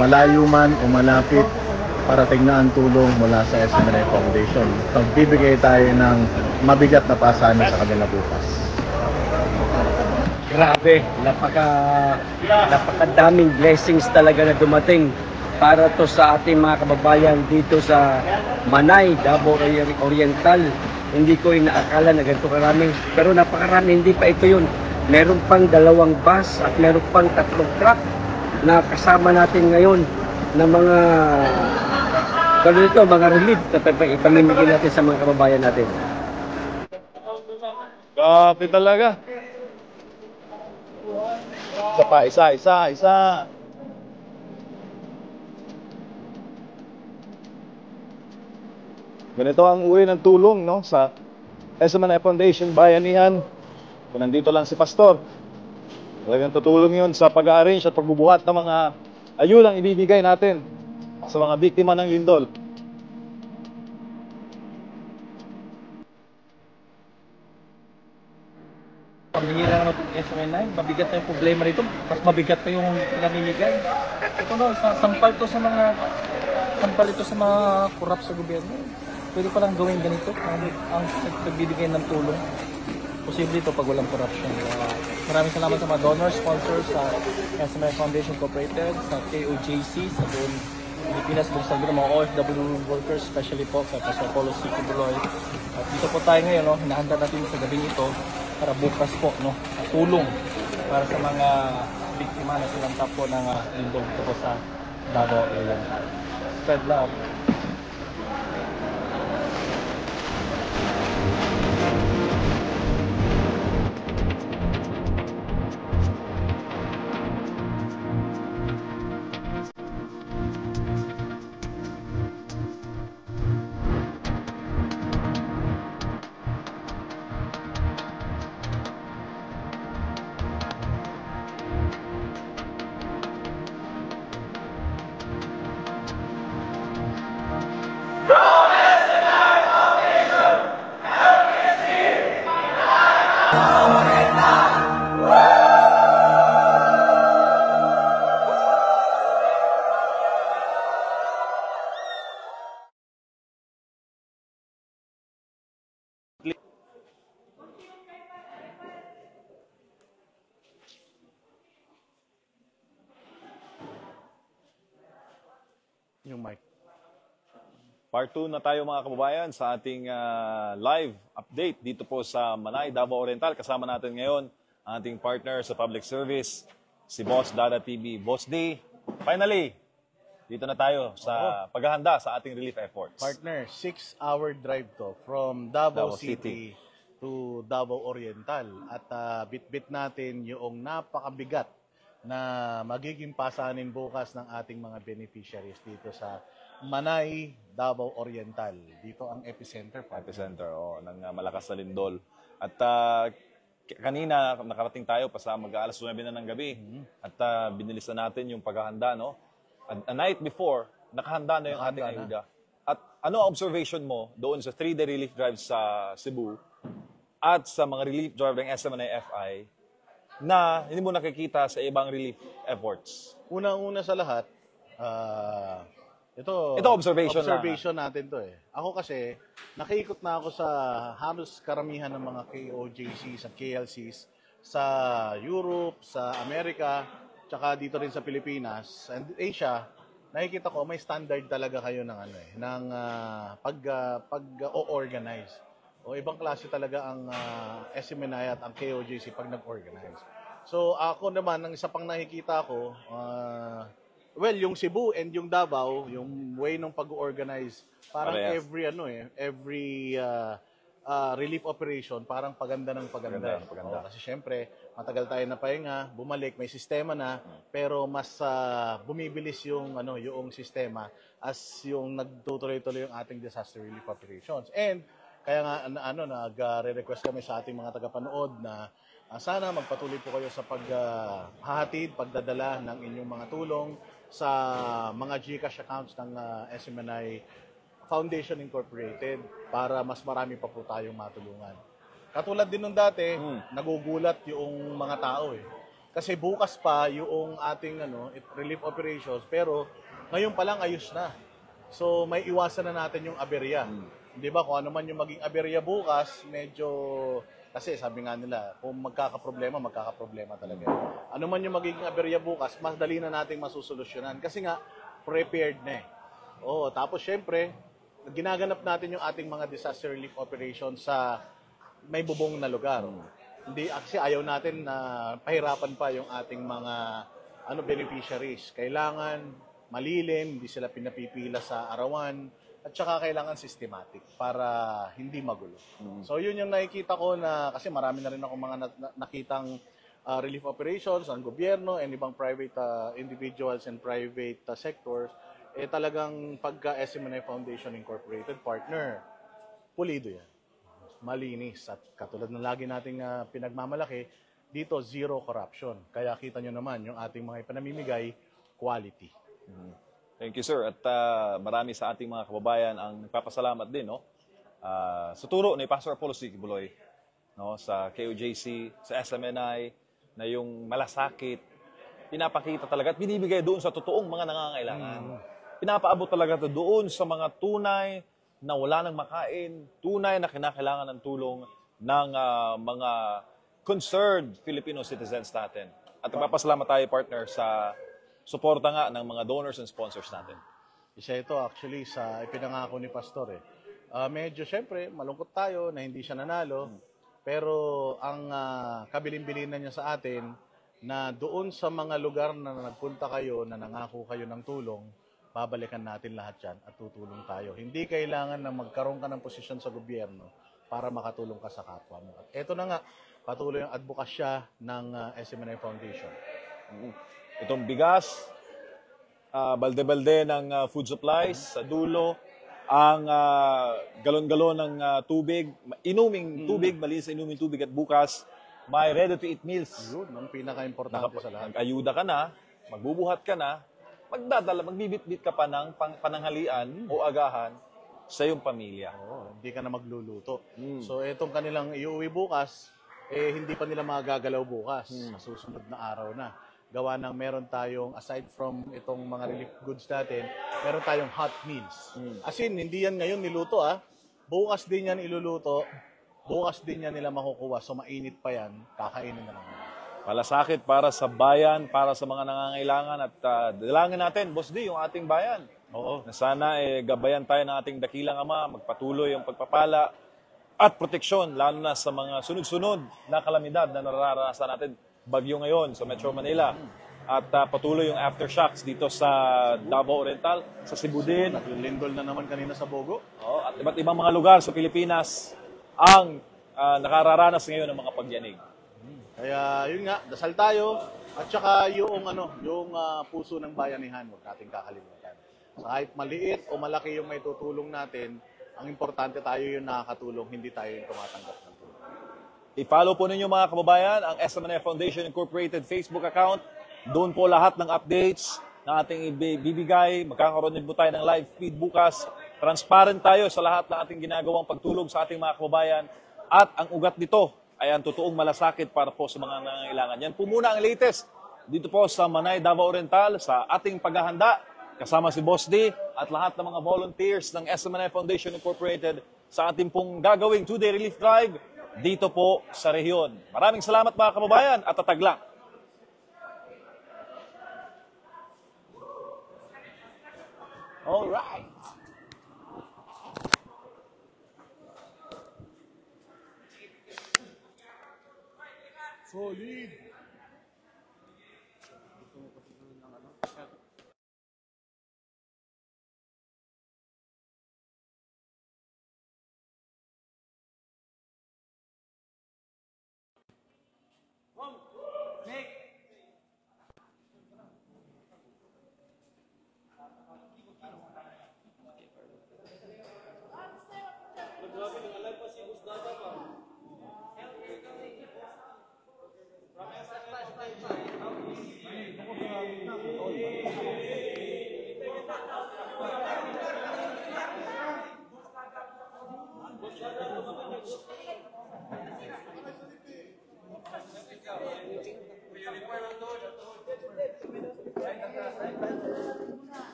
malayo man o malapit, parating na ang tulong mula sa SMNI Foundation. Magbibigay tayo ng mabigat na pasanin sa kanila bukas. Grabe, napakadaming blessings talaga na dumating para to sa ating mga kababayan dito sa Manay, Davao Oriental. Hindi ko inaakala na ganito karami, pero napakarami, hindi pa ito yun. Meron pang 2 bus at meron pang 3 truck na kasama natin ngayon na mga mga relief na ipamimigay natin sa mga kababayan natin. Grabe talaga. Isa pa, isa. Ganito ang uri ng tulong, no, sa SMNI Foundation Bayanihan. Kung nandito lang si Pastor, talagang tutulong yun sa pag-arrange at pagbubuhat ng mga ayudang ibibigay natin sa mga biktima ng lindol. Pambihira naman itong SMNI, mabigat na yung problema rito, mas mabigat pa yung pinamimigay. Ito no, sampal ito sa mga korap sa gobyerno. Pwede palang gawin ganito ang nagbibigay ng tulong. Posible ito pag walang corruption. Maraming salamat sa mga donors, sponsors, sa SMNI Foundation Incorporated, sa KOJC, sa buong Pilipinas, sa mga OFW workers, especially po sa Pastor Polo C. Kibuloy. At dito po tayo ngayon, no, hinahanda natin sa gabing ito para bukas po, no, tulong para sa mga biktima na silang tapo ng lindol dito po sa Davao area. Spread love. Yung mic. Part 2 na tayo mga kababayan sa ating live update dito po sa Manay, Davao Oriental. Kasama natin ngayon ang ating partner sa public service, si Boss Dada TV. Boss D, finally, dito na tayo sa paghahanda sa ating relief efforts. Partner, 6-hour drive to from Davao City to Davao Oriental. At bit-bit natin yung napakabigat na magiging pasanin bukas ng ating mga beneficiaries dito sa Manay, Davao Oriental. Dito ang epicenter. Epicenter ng malakas na lindol. At kanina nakarating tayo pa sa mag-aalas 9 na ng gabi. At binilisan natin yung paghahanda, no? A night before, nakahanda na yung ating ayuda. At ano ang observation mo doon sa 3-day relief drive sa Cebu at sa mga relief drive ng SMNI-FI na hindi mo nakikita sa ibang relief efforts? Unang-una sa lahat, ito observation natin to eh. Ako kasi, nakiikot na ako sa halos karamihan ng mga KOJCs at KLCs sa Europe, sa Amerika, tsaka dito rin sa Pilipinas and Asia. Nakikita ko may standard talaga kayo ng pag-organize. O ibang klase talaga ang SMNI at ang KOJC pag nag-organize. So ako naman, ang isa pang nakikita ko, yung Cebu and yung Davao, yung way ng pag-organize, parang every relief operation, parang paganda ng paganda. Kasi syempre, matagal tayo na pahinga, bumalik, may sistema na, pero mas bumibilis yung sistema as yung nagtutuloy-tuloy yung ating disaster relief operations. And kaya nga nag-request kami sa ating mga tagapanood na sana magpatuloy po kayo sa paghahatid, pagdadala ng inyong mga tulong sa mga GCash accounts ng SMNI Foundation Incorporated para mas marami pa po tayong matulungan. Katulad din nung dati, nagugulat yung mga tao eh. Kasi bukas pa yung ating relief operations, pero ngayon pa lang ayos na. So may iwasan na natin yung aberya. 'Di ba? Kung ano man yung maging aberya bukas, medyo kasi sabi nga nila, kung magkakaproblema talaga. Ano man yung magiging aberya bukas, mas dali na nating masusolusyonan kasi nga prepared na eh. Oo, tapos syempre, ginaganap natin yung ating mga disaster relief operations sa may bubong na lugar. Hindi kasi ayaw natin na pahirapan pa yung ating mga beneficiaries. Kailangan malilim, hindi sila pinapipila sa arawan, at saka kailangan systematic para hindi magulo. So yun yung nakikita ko na kasi marami na rin ako mga nakitang relief operations ng gobyerno and ibang private individuals and private sectors, talagang pagka SMNI Foundation Incorporated partner, pulido yan. Malinis. At katulad ng lagi nating pinagmamalaki, dito zero corruption. Kaya kita nyo naman yung ating mga ipinamimigay, quality. Thank you, sir. At marami sa ating mga kababayan ang nagpapasalamat din, no? Sa turo ni Pastor Apollo C. Kibuloy, no? Sa KOJC, sa SMNI, na yung malasakit, pinapakita talaga at binibigay doon sa totoong mga nangangailangan. Pinapaabot talaga ito doon sa mga tunay na wala nang makain, tunay na kinakailangan ng tulong ng mga concerned Filipino citizens natin. At nagpapasalamat tayo, partner, sa suporta nga ng mga donors and sponsors natin. Isa ito actually sa ipinangako ni Pastor eh. Medyo syempre malungkot tayo na hindi siya nanalo, pero ang kabilin-bilinan niya sa atin na doon sa mga lugar na nagpunta kayo, na nangako kayo ng tulong, babalikan natin lahat yan at tutulong tayo. Hindi kailangan na magkaroon ka ng posisyon sa gobyerno para makatulong ka sa kapwa mo. At eto na nga, patuloy ang advokasya ng SMNI Foundation. Itong bigas, balde-balde ng food supplies sa dulo, ang galon-galon ng tubig, inuming tubig, malinis na inuming tubig, at bukas may ready-to-eat meals. Yun, ang pinaka-importante sa lahat. Nag-ayuda ka na, magbubuhat ka na, magbibit-bit ka pa ng pananghalian o agahan sa iyong pamilya. Oo, hindi ka na magluluto. So itong kanilang iuwi bukas, hindi pa nila magagalaw bukas. Sa susunod na araw na. Gawa ng meron tayong, aside from itong mga relief goods natin, meron tayong hot meals. As in, hindi yan ngayon niluto bukas din yan iluluto, bukas din yan nila makukuha. So mainit pa yan, kakainin na lang. Malasakit para sa bayan, para sa mga nangangailangan, at dalangin natin, Boss D, yung ating bayan. Oo. Na sana gabayan tayo ng ating dakilang Ama, magpatuloy ang pagpapala at proteksyon, lalo na sa mga sunod-sunod na kalamidad na nararanasan natin. Bagyo ngayon sa Metro Manila, at patuloy yung aftershocks dito sa Davao Oriental, sa Cebu din. Naglindol na naman kanina sa Bogo. At iba't ibang mga lugar sa Pilipinas ang nakararanas ngayon ng mga pagyanig. Kaya yun nga, dasal tayo, at saka yung puso ng bayanihan, huwag nating kakalimutan. So, kahit maliit o malaki yung may tutulong natin, ang importante tayo yung nakakatulong, hindi tayo yung tumatanggap ng tulong. I-follow po ninyo mga kababayan ang SMNI Foundation Incorporated Facebook account. Doon po lahat ng updates na ating ibibigay. Magkakaroon din po tayo ng live feed bukas. Transparent tayo sa lahat ng ating ginagawang pagtulong sa ating mga kababayan. At ang ugat nito ay ang totoong malasakit para po sa mga nangangailangan. Yan po muna ang latest dito po sa Manay, Davao Oriental, sa ating paghahanda. Kasama si Boss D at lahat ng mga volunteers ng SMNI Foundation Incorporated sa ating pong gagawing 2-day relief drive dito po sa rehiyon. Maraming salamat mga kababayan at tatag lang. All right. Solid.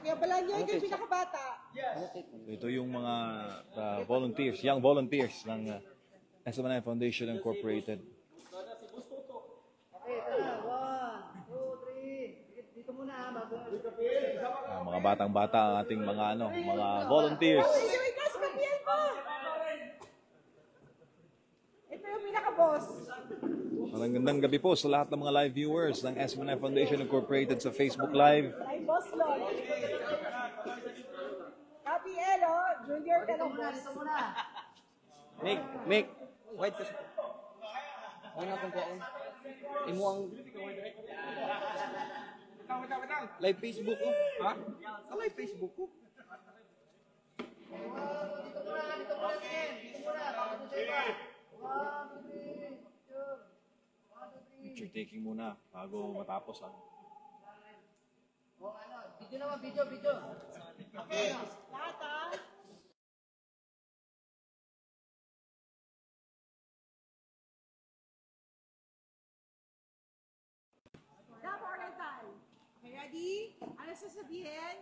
Kaya pala niya yung pinakabata. Ito yung mga volunteers, young volunteers ng SMNI Foundation Incorporated. Mga batang-bata ang ating mga mga volunteers. Ito yung pinaka-boss. Magandang gabi po sa lahat ng mga live viewers ng SMNI Foundation Incorporated sa Facebook Live. Ay, boss Lord. Happy Elo, Junior ka ng boss. Mick, wait kasi. Ano na kung kuwaon? Imo ang... Live Facebook ko. Ha? Sa live Facebook ko. Picture taking muna bago matapos. Video. Okay, lahat ha. Now, Oriental. Okay, ready? Ano sasabihin?